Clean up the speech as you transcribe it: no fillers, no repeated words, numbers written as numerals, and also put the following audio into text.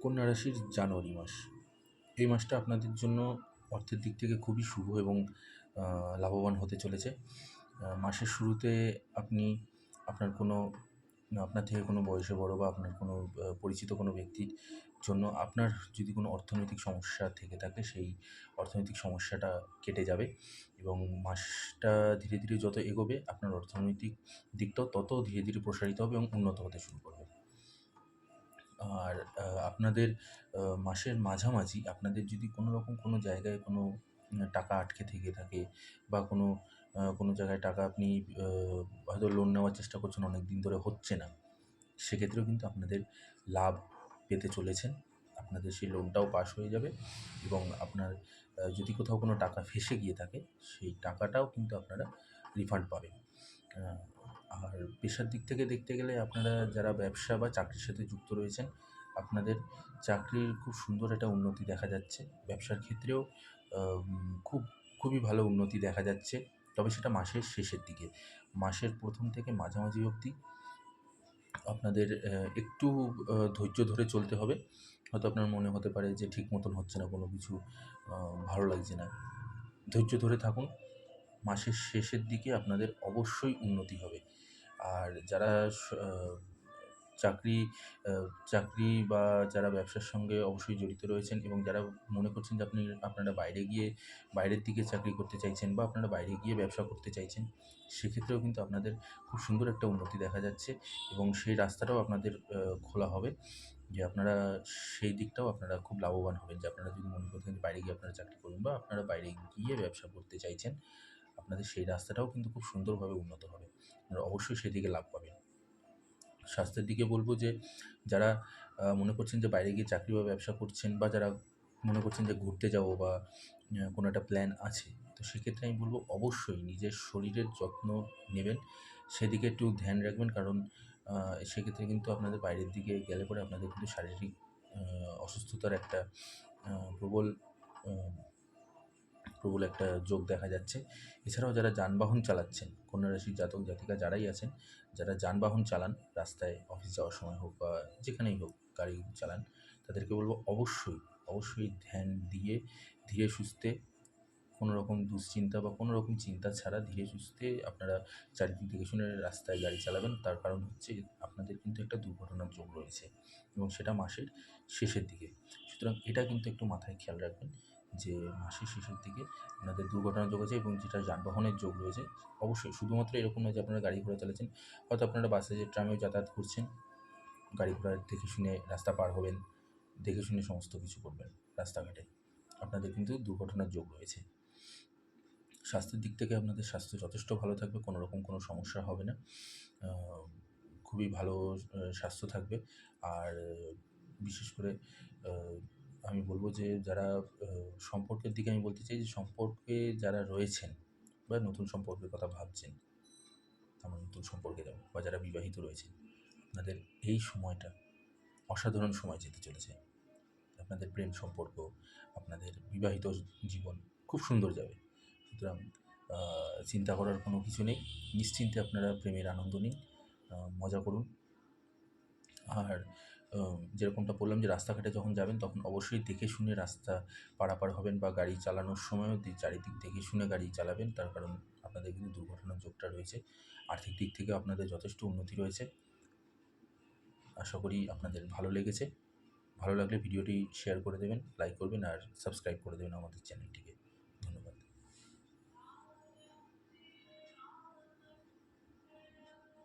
কন্যা রাশির জানুয়ারি মাস। এই মাসটা আপনাদের জন্য অর্থের দিক থেকে খুবই শুভ এবং লাভবান হতে চলেছে। মাসের শুরুতে আপনি আপনার কোনো আপনার থেকে কোনো বয়সে বড় বা আপনার কোনো পরিচিত কোনো ব্যক্তির জন্য আপনার যদি কোনো অর্থনৈতিক সমস্যা থেকে থাকে, সেই অর্থনৈতিক সমস্যাটা কেটে যাবে এবং মাসটা ধীরে ধীরে যত এগোবে আপনার অর্থনৈতিক দিকটাও তত ধীরে ধীরে প্রসারিত হবে এবং উন্নত হতে শুরু করবে। আর আপনাদের মাসের মাঝামাঝি আপনাদের যদি কোনো রকম কোনো জায়গায় কোনো টাকা আটকে থেকে থাকে বা কোনো জায়গায় টাকা আপনি হয়তো লোন নেওয়ার চেষ্টা করছেন, অনেক দিন ধরে হচ্ছে না, সেক্ষেত্রেও কিন্তু আপনাদের লাভ পেতে চলেছেন। আপনাদের সেই লোনটাও পাস হয়ে যাবে এবং আপনার যদি কোথাও কোনো টাকা ফেঁসে গিয়ে থাকে, সেই টাকাটাও কিন্তু আপনারা রিফান্ড পাবেন। আর পেশার দিক থেকে দেখতে গেলে আপনারা যারা ব্যবসা বা চাকরির সাথে যুক্ত রয়েছেন, আপনাদের চাকরির খুব সুন্দর একটা উন্নতি দেখা যাচ্ছে। ব্যবসার ক্ষেত্রেও খুবই ভালো উন্নতি দেখা যাচ্ছে, তবে সেটা মাসের শেষের দিকে। মাসের প্রথম থেকে মাঝামাঝি অবধি আপনাদের একটু ধৈর্য ধরে চলতে হবে। হয়তো আপনার মনে হতে পারে যে ঠিক মতন হচ্ছে না কোনো কিছু, ভালো লাগছে না। ধৈর্য ধরে থাকুন। মাসের শেষের দিকে আপনাদের অবশ্যই উন্নতি হবে। আর যারা চাকরি চাকরি বা যারা ব্যবসার সঙ্গে অবশ্যই জড়িত রয়েছেন এবং যারা মনে করছেন যে আপনারা বাইরের দিকে চাকরি করতে চাইছেন বা আপনারা বাইরে গিয়ে ব্যবসা করতে চাইছেন, সেক্ষেত্রেও কিন্তু আপনাদের খুব সুন্দর একটা উন্নতি দেখা যাচ্ছে এবং সেই রাস্তাটাও আপনাদের খোলা হবে, যে আপনারা সেই দিকটাও আপনারা খুব লাভবান হবেন। যে আপনারা যদি মনে করতেন যে বাইরে গিয়ে আপনারা চাকরি করবেন বা আপনারা বাইরে গিয়ে ব্যবসা করতে চাইছেন, আপনাদের সেই রাস্তাটাও কিন্তু খুব সুন্দরভাবে উন্নত হবে। আপনারা অবশ্যই সেদিকে লাভ পাবেন। স্বাস্থ্যের দিকে বলব যে যারা মনে করছেন যে বাইরে গিয়ে চাকরি বা ব্যবসা করছেন বা যারা মনে করছেন যে ঘুরতে যাবো বা কোনো একটা প্ল্যান আছে, তো সেক্ষেত্রে আমি বলব অবশ্যই নিজের শরীরের যত্ন নেবেন। সেদিকে একটু ধ্যান রাখবেন, কারণ সেক্ষেত্রে কিন্তু আপনাদের বাইরের দিকে গেলে পরে আপনাদের কিন্তু শারীরিক অসুস্থতার একটা প্রবল আ প্রবল একটা যোগ দেখা যাচ্ছে। এছাড়াও যারা যানবাহন চালাচ্ছেন, কন্যা রাশির জাতক জাতিকা যারাই আছেন, যারা যানবাহন চালান, রাস্তায় অফিস যাওয়ার সময় হোক বা যেখানেই হোক গাড়ি চালান, তাদেরকে বলব অবশ্যই ধ্যান দিয়ে ধীরে সুস্থে, কোনো রকম দুশ্চিন্তা বা কোনো রকম চিন্তা ছাড়া ধীরে সুস্থে আপনারা চারিদিক দেখে শুনে রাস্তায় গাড়ি চালাবেন। তার কারণ হচ্ছে আপনাদের কিন্তু একটা দুর্ঘটনার যোগ রয়েছে এবং সেটা মাসের শেষের দিকে। সুতরাং এটা কিন্তু একটু মাথায় খেয়াল রাখবেন যে মাসের শেষের দিকে আপনাদের দুর্ঘটনার যোগ আছে এবং যেটা যানবাহনের যোগ রয়েছে। অবশ্যই শুধুমাত্র এরকম নয় যে আপনারা গাড়ি ঘোড়া চালাচ্ছেন, হয়তো আপনারা বাসে যে ট্রামেও যাতায়াত করছেন, গাড়ি ঘোড়া দেখে শুনে রাস্তা পার হবেন, দেখে শুনে সমস্ত কিছু করবেন রাস্তাঘাটে। আপনাদের কিন্তু দুর্ঘটনার যোগ রয়েছে। স্বাস্থ্যের দিক থেকে আপনাদের স্বাস্থ্য যথেষ্ট ভালো থাকবে, কোনো রকম কোনো সমস্যা হবে না। আ খুবই ভালো স্বাস্থ্য থাকবে। আর বিশেষ করে আ আমি বলব যে যারা আ সম্পর্কের দিকে আমি বলতে চাই যে সম্পর্কে যারা রয়েছেন বা নতুন সম্পর্কের কথা ভাবছেন, আমার নতুন সম্পর্কে যাব বা যারা বিবাহিত রয়েছেন, আপনাদের এই সময়টা অসাধারণ সময় যেতে চলেছে। আপনাদের প্রেম সম্পর্ক, আপনাদের বিবাহিত জীবন খুব সুন্দর যাবে। সুতরাং আ চিন্তা করার কোনো কিছু নেই। নিশ্চিন্তে আপনারা প্রেমের আনন্দ নিন, মজা করুন। আর যেরকমটা বললাম যে রাস্তাঘাটে যখন যাবেন তখন অবশ্যই দেখে শুনে রাস্তা পারাপার হবেন বা গাড়ি চালানোর সময়ও চারিদিক দেখে শুনে গাড়ি চালাবেন। তার কারণ আপনাদের কিন্তু দুর্ঘটনার যোগটা রয়েছে। আর্থিক দিক থেকেও আপনাদের যথেষ্ট উন্নতি রয়েছে। আশা করি আপনাদের ভালো লেগেছে। ভালো লাগলে ভিডিওটি শেয়ার করে দেবেন, লাইক করবেন আর সাবস্ক্রাইব করে দেবেন আমাদের চ্যানেলটিকে।